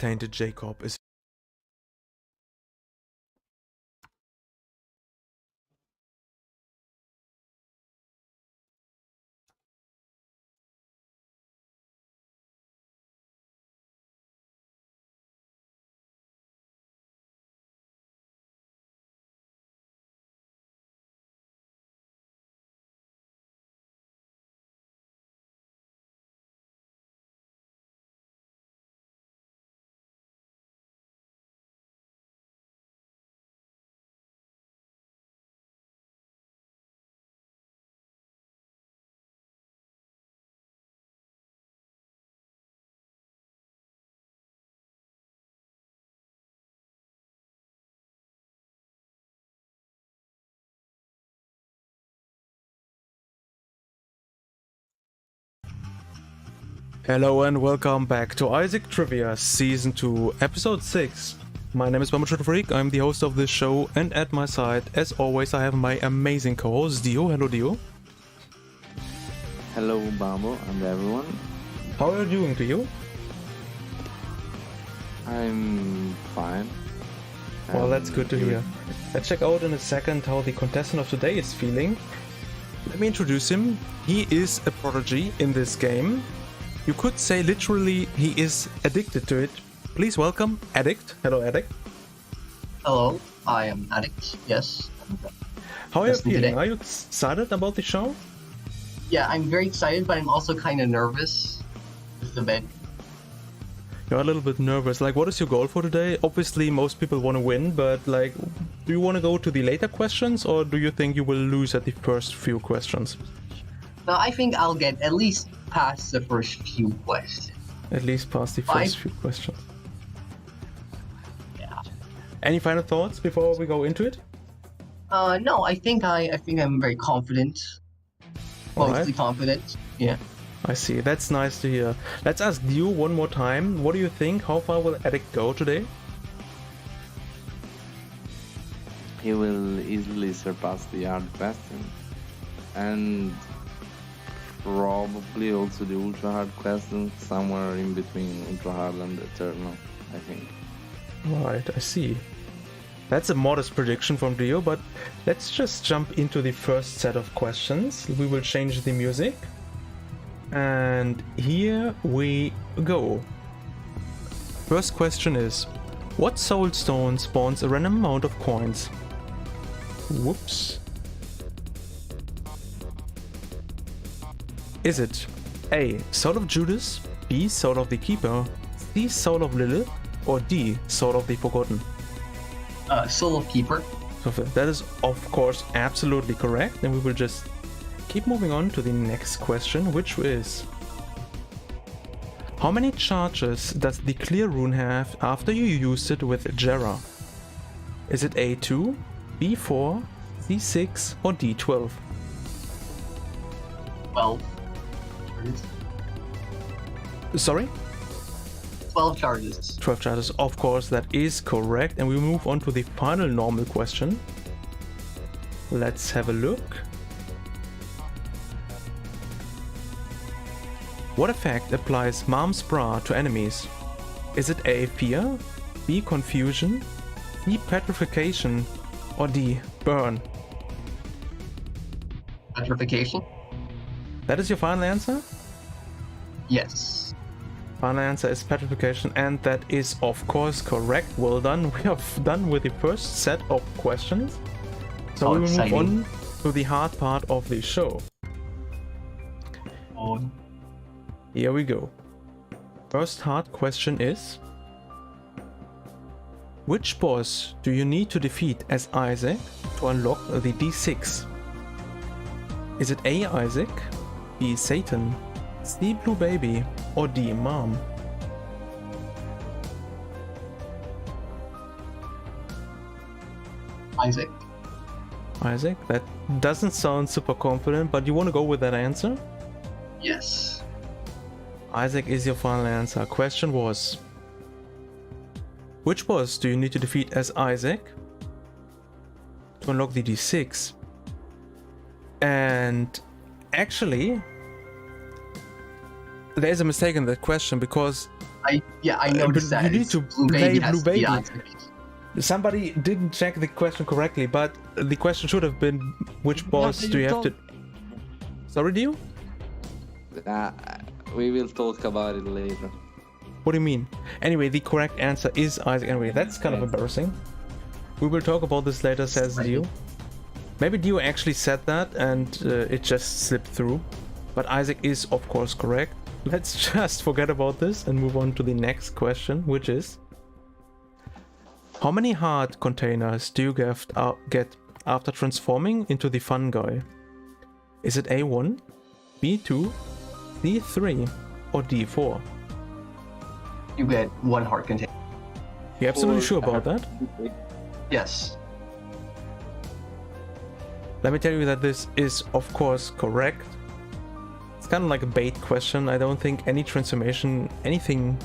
Tainted Jacob is... Hello and welcome back to Isaac Trivia Season 2, Episode 6. My name is Freak, I'm the host of this show, and at my side, as always, I have my amazing co-host, Dio. Hello, Dio. Hello, Babo, and everyone. How are you doing, Dio? I'm fine. Well, that's good to hear. Let's check out in a second how the contestant of today is feeling. Let me introduce him. He is a prodigy in this game. You could say literally he is addicted to it. Please welcome Addict. Hello, Addict. Hello, I am Addict, yes. How are you feeling? Are you excited about the show? Yeah, I'm very excited, but I'm also kind of nervous with the bed. You're a little bit nervous. Like, what is your goal for today? Obviously, most people want to win, but like, do you want to go to the later questions, or do you think you will lose at the first few questions? No, I think I'll get at least past the first few questions. At least past the first few questions. Yeah. Any final thoughts before we go into it? No, I think I'm very confident. Mostly confident. Yeah. I see. That's nice to hear. Let's ask you one more time. What do you think? How far will Addict go today? He will easily surpass the hard question. And probably also the ultra hard question, somewhere in between ultra hard and eternal, I think. Right, I see. That's a modest prediction from Dio, but let's just jump into the first set of questions. We will change the music. And here we go. First question is, what soul stone spawns a random amount of coins? Whoops. Is it A, Soul of Judas, B, Soul of the Keeper, C, Soul of Lilith, or D, Soul of the Forgotten? Soul of Keeper. Perfect. That is, of course, absolutely correct. And we will just keep moving on to the next question, which is, how many charges does the clear rune have after you used it with Jera? Is it A2, B4, C6, or D12? 12. Sorry? 12 charges. 12 charges, of course, that is correct. And we move on to the final normal question. Let's have a look. What effect applies Mom's Bra to enemies? Is it A, fear, B, confusion, C, petrification, or D, burn? Petrification? That is your final answer? Yes. Final answer is petrification, and that is of course correct. Well done. We are done with the first set of questions. So we will move on to the hard part of the show. Here we go. First hard question is, which boss do you need to defeat as Isaac to unlock the D6? Is it A, Isaac, B, Satan, C, Blue Baby, or D, Mom? Isaac. Isaac? That doesn't sound super confident, but you want to go with that answer? Yes. Isaac is your final answer. Question was, which boss do you need to defeat as Isaac to unlock the D6? And actually, there is a mistake in that question, because I noticed but that. you need It's to Blue play Baby Blue has to be Baby. Isaac. Somebody didn't check the question correctly, but the question should have been, which boss do you have to... Sorry, Dio? We will talk about it later. What do you mean? Anyway, the correct answer is Isaac. Anyway, that's kind of embarrassing. We will talk about this later, says Dio. Maybe Dio actually said that and it just slipped through. But Isaac is, of course, correct. Let's just forget about this and move on to the next question, which is... How many heart containers do you get after transforming into the fun guy? Is it A1, B2, C3, or D4? You get 1 heart container. You absolutely sure about that? Yes. Let me tell you that this is, of course, correct. It's kind of like a bait question. I don't think any transformation, anything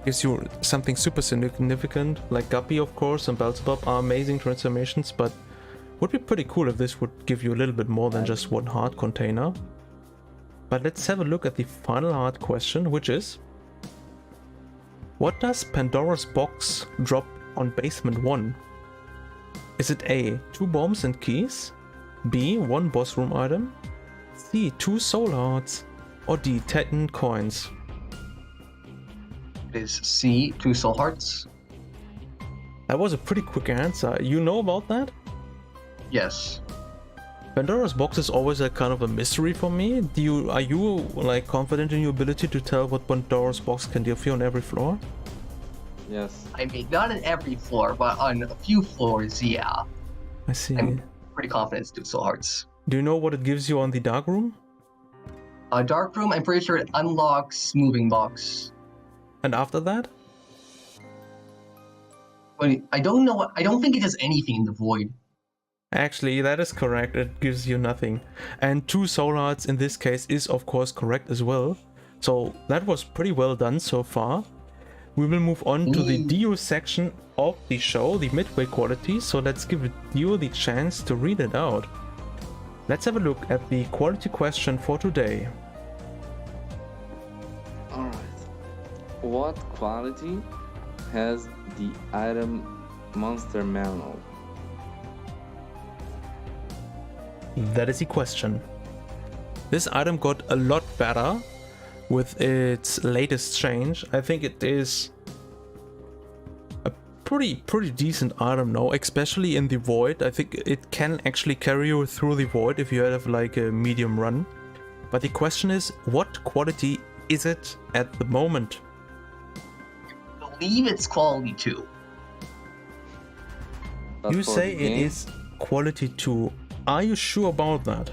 gives you something super significant. Like Guppy, of course, and Beelzebub are amazing transformations, but would be pretty cool if this would give you a little bit more than just 1 heart container. But let's have a look at the final heart question, which is... What does Pandora's box drop on basement 1? Is it A, 2 bombs and keys? B, 1 boss room item? C, 2 soul hearts? Or D, 10 coins? It is C, 2 soul hearts. That was a pretty quick answer. You know about that? Yes. Pandora's box is always a kind of a mystery for me. Are you like confident in your ability to tell what Pandora's box can give you on every floor? Yes. I mean, not on every floor, but on a few floors, yeah. I see. I'm pretty confident it's 2 soul hearts. Do you know what it gives you on the dark room? Dark room, I'm pretty sure it unlocks moving box. And after that? But I don't know. I don't think it does anything in the void. Actually, that is correct. It gives you nothing. And 2 soul hearts in this case is of course correct as well. So that was pretty well done so far. We will move on to the Dio section of the show, the midway quality. So let's give Dio the chance to read it out. Let's have a look at the quality question for today. Alright. What quality has the item Monster Manual? That is the question. This item got a lot better with its latest change. I think it is a pretty decent item now, especially in the void. I think it can actually carry you through the void if you have like a medium run. But the question is, what quality is it at the moment? I believe it's quality 2. You say it is quality 2. Are you sure about that?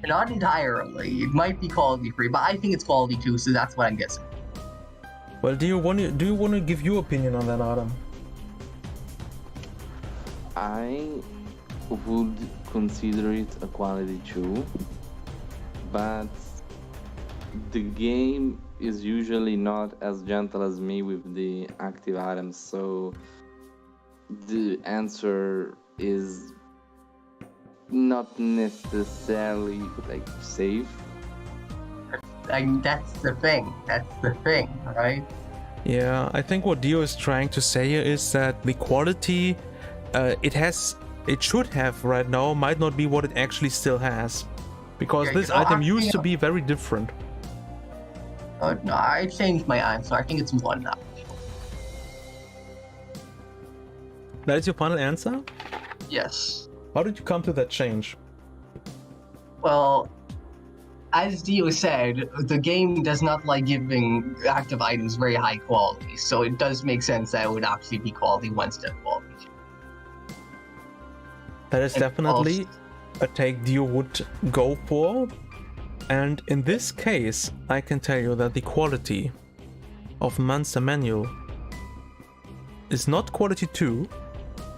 Not entirely. It might be quality 3, but I think it's quality 2, so that's what I'm guessing. Well, do you want to give your opinion on that item? I would consider it a quality 2, but the game is usually not as gentle as me with the active items, so the answer is not necessarily like safe. That's the thing. That's the thing, right? Yeah, I think what Dio is trying to say here is that the quality it should have right now might not be what it actually still has, because Yeah, this you know, item used actually, to be very different. No, I changed my answer. I think it's 1 now. That is your final answer? Yes. How did you come to that change? Well, as Dio said, the game does not like giving active items very high quality, so it does make sense that it would actually be quality 1 instead of quality 2. That is definitely a take Dio would go for. And in this case, I can tell you that the quality of Monster Manual is not quality 2,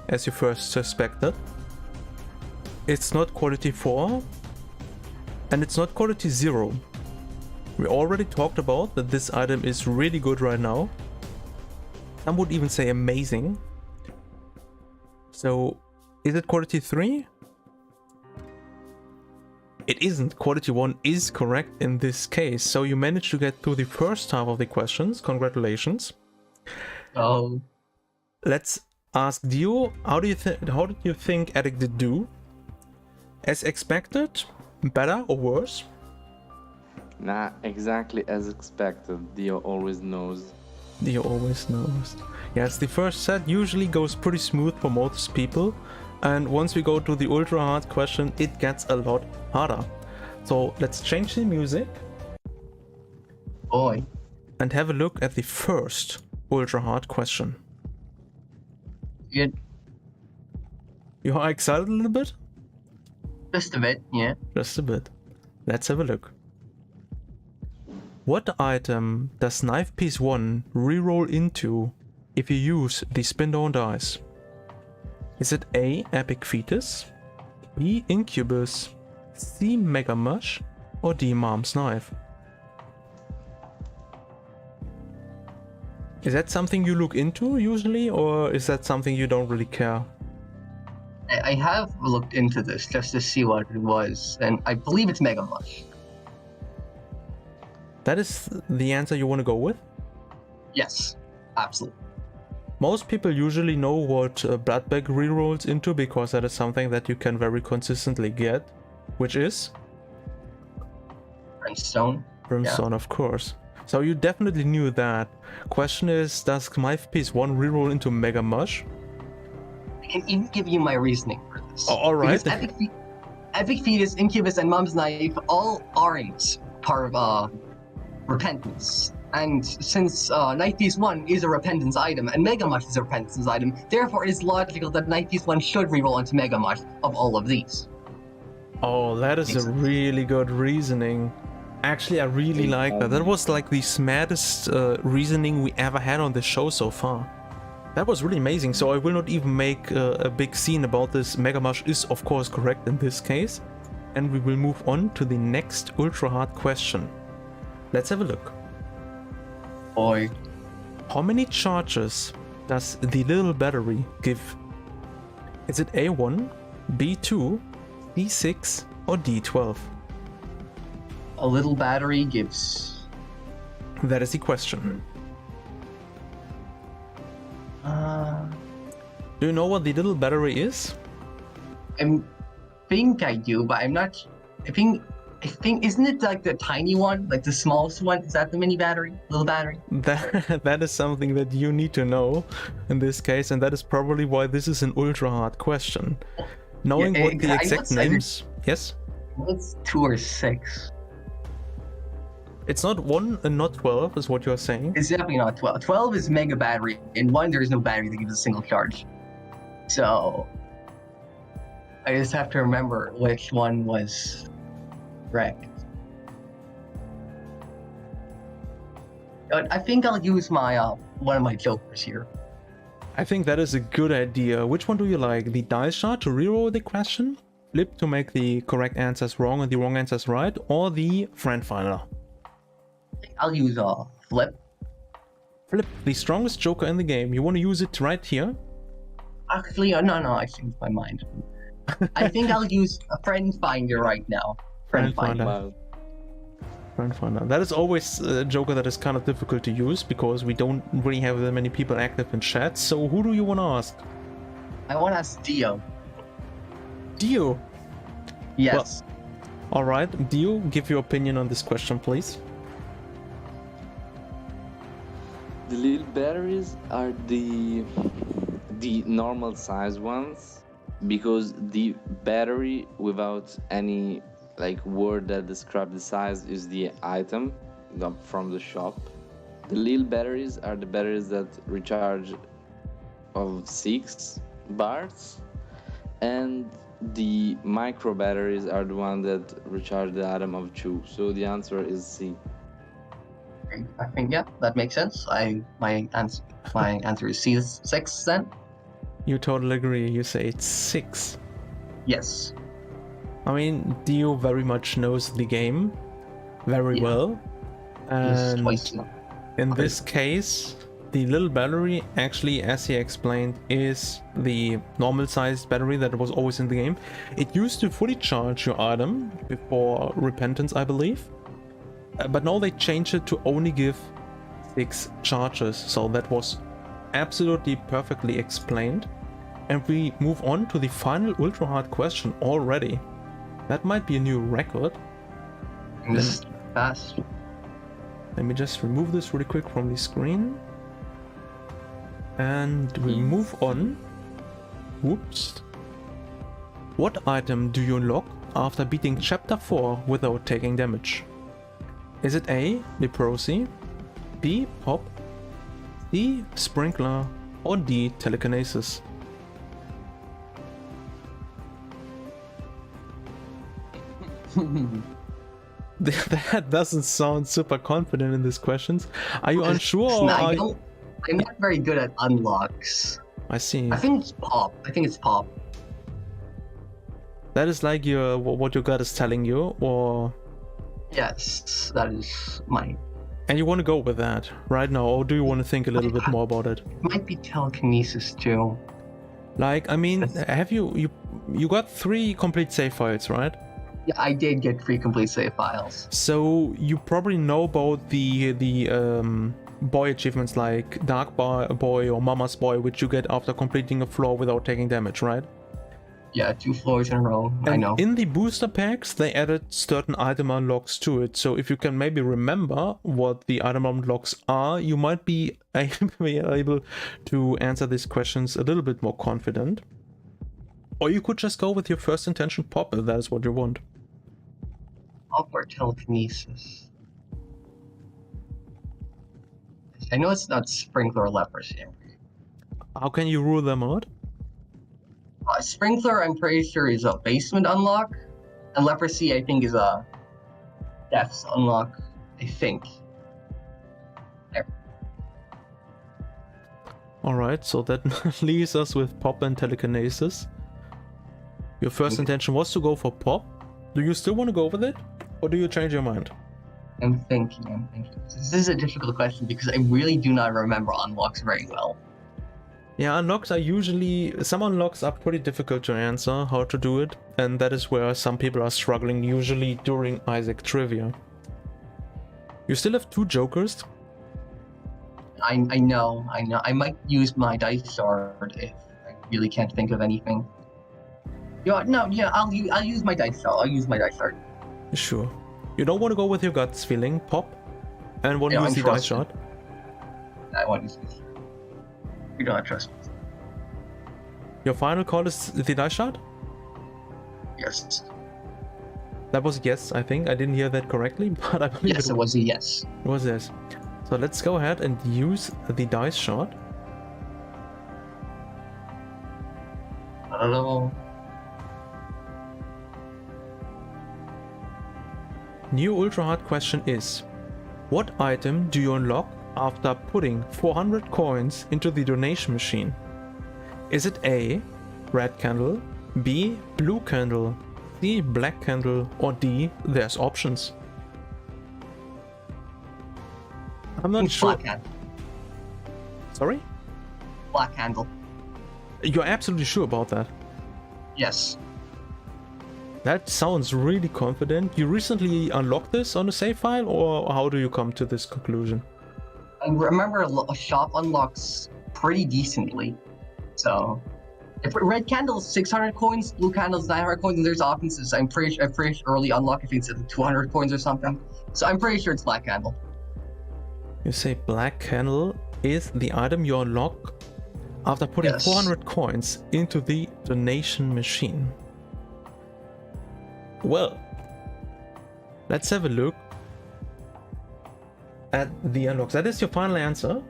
as you first suspected. It's not quality 4, and it's not quality 0. We already talked about that this item is really good right now. Some would even say amazing. So, is it quality 3? It isn't. Quality 1 is correct in this case. So you managed to get through the first half of the questions. Congratulations. Oh, Let's ask Dio, how did you think Addict did do? As expected? Better or worse? Nah, exactly as expected. Dio always knows. Dio always knows. Yes, the first set usually goes pretty smooth for most people. And once we go to the ultra hard question, it gets a lot harder. So let's change the music boy. and have a look at the first ultra hard question. Good. You are excited a little bit? Just a bit, yeah. Just a bit. Let's have a look. What item does knife piece 1 reroll into if you use the spin down dice? Is it A, Epic Fetus, B, Incubus, C, Mega Mush, or D, Mom's Knife? Is that something you look into usually, or is that something you don't really care? I have looked into this just to see what it was, and I believe it's Mega Mush. That is the answer you want to go with? Yes, absolutely. Most people usually know what Bloodbag rerolls into because that is something that you can very consistently get, which is Brimstone. Brimstone, of course. So you definitely knew that. Question is, does Knife Piece 1 reroll into Mega Mush? I can even give you my reasoning for this. Oh, alright. Because Epic Fetus, Incubus, and Mom's Knife all aren't part of Repentance. And since Knife Piece 1 is a Repentance item, and Mega Mush is a Repentance item, therefore it is logical that Knife Piece 1 should reroll into Mega Mush of all of these. Oh, that is a really good reasoning. Actually, I really like that. That was like the smartest reasoning we ever had on the show so far. That was really amazing, so I will not even make a big scene about this. Mega Mush is of course correct in this case. And we will move on to the next ultra hard question. Let's have a look. Boy. How many charges does the little battery give? Is it A1, B2, D6, or D12? A little battery gives... That is the question. Do you know what the little battery is? I think I do, but I'm not... I think, isn't it like the tiny one? Like the smallest one? Is that the mini battery? Little battery? That is something that you need to know in this case, and that is probably why this is an ultra hard question. Knowing what the exact names... Yes? It's 2 or 6. It's not 1 and not 12 is what you're saying. It's definitely not 12. 12 is mega battery. In 1, there is no battery that gives a single charge. So... I just have to remember which one was correct. But I think I'll use my one of my jokers here. I think that is a good idea. Which one do you like? The dice shot to reroll the question? Flip to make the correct answers wrong and the wrong answers right? Or the friend finder? I'll use flip. Flip, the strongest joker in the game. You want to use it right here? Actually, no, I changed my mind. I think I'll use a friend finder right now. Friend finder. Friend finder. That is always a joker that is kind of difficult to use because we don't really have that many people active in chat. So who do you want to ask? I want to ask Dio. Dio? Yes. Well, alright, Dio, give your opinion on this question, please. The little batteries are the normal size ones, because the battery without any like word that describe the size is the item from the shop. The little batteries are the batteries that recharge of 6 bars, and the micro batteries are the one that recharge the item of 2. So the answer is C. I think that makes sense. My answer is C6 then. You totally agree. You say it's 6. Yes. I mean, Dio very much knows the game very well. And in this case, the little battery, actually, as he explained, is the normal sized battery that was always in the game. It used to fully charge your item before Repentance, I believe. But now they changed it to only give 6 charges. So that was absolutely perfectly explained. And we move on to the final ultra hard question already. That might be a new record. This is fast. Let me just remove this really quick from the screen. And we move on. Whoops. What item do you unlock after beating Chapter 4 without taking damage? Is it A, Leprosy, B, Pop, C, Sprinkler, or D, Telekinesis? That doesn't sound super confident in these questions. Are you unsure? Or I'm not very good at unlocks. I see. I think it's Pop. That is like what your gut is telling you, or? Yes, that is mine. And you want to go with that right now, or do you want to think a little bit more about it? Might be telekinesis too. Like, I mean, have you got 3 complete save files, right? Yeah, I did get 3 complete save files. So you probably know about the boy achievements like Dark Boy or Mama's Boy, which you get after completing a floor without taking damage, right? Yeah, 2 floors in a row. And I know. in the booster packs, they added certain item unlocks to it. So if you can maybe remember what the item unlocks are, you might be able to answer these questions a little bit more confident. Or you could just go with your first intention, Pop, if that is what you want. Pop or telekinesis? I know it's not Sprinkler or Leprosy. How can you rule them out? Sprinkler, I'm pretty sure, is a basement unlock. And Leprosy, I think, is a Death's unlock. I think. Alright, so that leaves us with Pop and Telekinesis. Your first intention was to go for Pop. Do you still want to go with it? Or do you change your mind? I'm thinking. This is a difficult question because I really do not remember unlocks very well. Yeah, unlocks are usually... Some unlocks are pretty difficult to answer how to do it. And that is where some people are struggling, usually during Isaac Trivia. You still have 2 jokers. I know. I might use my dice shard if I really can't think of anything. I'll use my dice shard. Sure. You don't want to go with your guts feeling, Pop? And want to use the dice shard? I want to use this. You don't trust me. Your final call is the dice shard? Yes. That was a yes, I think. I didn't hear that correctly, but I believe it was a yes. It was yes. So let's go ahead and use the dice shard. I don't know. New ultra hard question is: what item do you unlock after putting 400 coins into the donation machine? Is it A, red candle, B, blue candle, C, black candle, or D, there's options? I'm not sure. Black candle. Sorry? Black candle. You're absolutely sure about that? Yes. That sounds really confident. You recently unlocked this on a save file, or how do you come to this conclusion? I remember a shop unlocks pretty decently. So, if red candle is 600 coins, blue candle is 900 coins, and there's options. I'm pretty sure early unlock if it's 200 coins or something. So I'm pretty sure it's black candle. You say black candle is the item you unlock after putting 400 coins into the donation machine. Well, let's have a look at the unlocks. That is your final answer?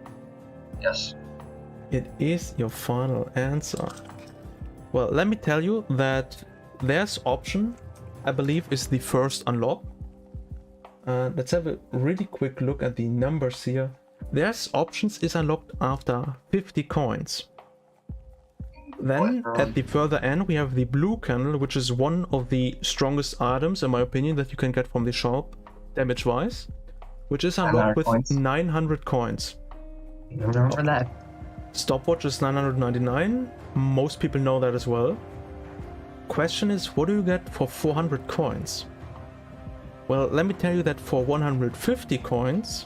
Yes. It is your final answer. Well, let me tell you that there's option, I believe, is the first unlock. Let's have a really quick look at the numbers here. There's options is unlocked after 50 coins. Then at the further end we have the blue candle, which is one of the strongest items in my opinion that you can get from the shop damage wise, which is unlocked with 900 coins. Remember that? Stopwatch is 999. Most people know that as well. Question is, what do you get for 400 coins? Well, let me tell you that for 150 coins,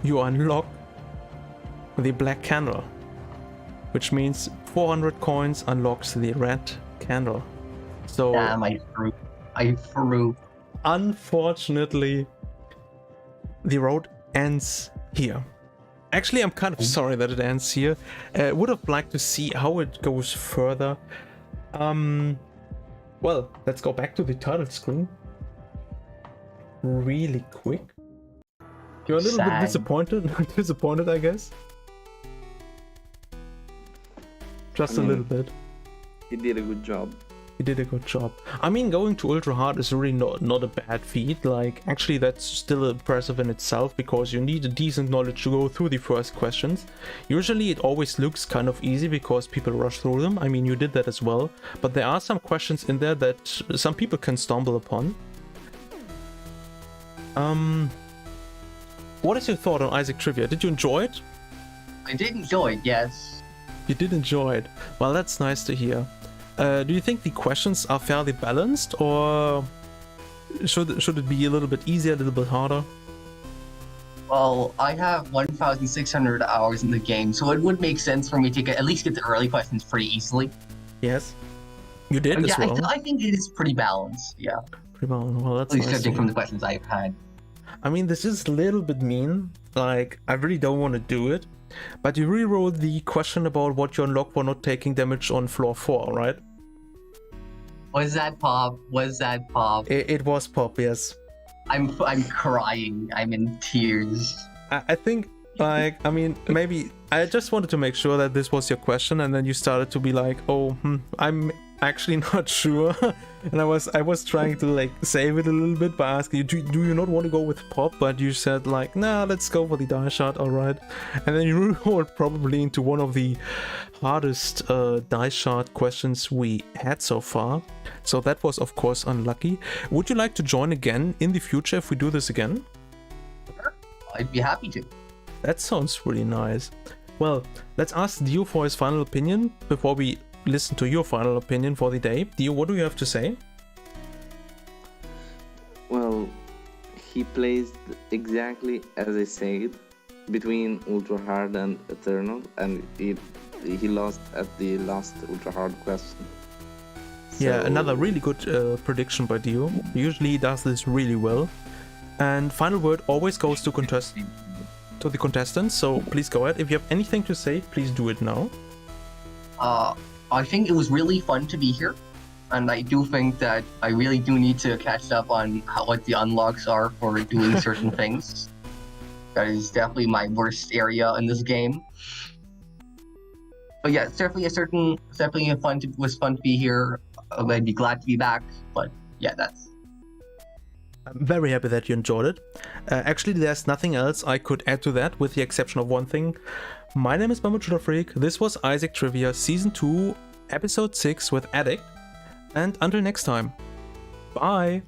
you unlock the black candle, which means 400 coins unlocks the red candle. So, Damn, I threw. Unfortunately, the road ends here. Actually, I'm kind of sorry that it ends here. Would have liked to see how it goes further. Well, let's go back to the title screen really quick. You're a little bit disappointed, I guess. Just a little bit. He did a good job. He did a good job. I mean, going to ultra hard is really not a bad feat. Like, actually, that's still impressive in itself because you need a decent knowledge to go through the first questions. Usually, it always looks kind of easy because people rush through them. I mean, you did that as well. But there are some questions in there that some people can stumble upon. What is your thought on Isaac Trivia? Did you enjoy it? I did enjoy it, yes. You did enjoy it. Well, that's nice to hear. Do you think the questions are fairly balanced, or should it be a little bit easier, a little bit harder? Well, I have 1,600 hours in the game, so it would make sense for me to at least get the early questions pretty easily. Yes, you did as well. I think it is pretty balanced. Yeah. Pretty balanced. Well, that's at least nice judging from the questions I've had. I mean, this is a little bit mean. Like, I really don't want to do it, but you rewrote the question about what you unlock for not taking damage on floor 4, right? Was that Pop? It was Pop, yes. I'm crying. I'm in tears. I think, like, I mean, maybe I just wanted to make sure that this was your question, and then you started to be like, oh, I'm actually not sure. And I was trying to like save it a little bit by asking you, do you not want to go with Pop? But you said like, nah, let's go for the die shot, alright. And then you rolled probably into one of the hardest die shot questions we had so far. So that was of course unlucky. Would you like to join again in the future if we do this again? I'd be happy to. That sounds really nice. Well, let's ask Dio for his final opinion before we listen to your final opinion for the day. Dio, what do you have to say? Well, he plays exactly as I said, between ultra hard and eternal, and he lost at the last ultra hard question. Yeah, another really good prediction by Dio. Usually he does this really well. And final word always goes to the contestants, so please go ahead. If you have anything to say, please do it now. I think it was really fun to be here, and I do think that I really do need to catch up on what the unlocks are for doing certain things. That is definitely my worst area in this game. But yeah, it's definitely was fun to be here. I'd be glad to be back, but yeah, that's... I'm very happy that you enjoyed it. Actually, there's nothing else I could add to that, with the exception of one thing. My name is Freak. This was Isaac Trivia Season 2, Episode 6 with Addict. And until next time, bye!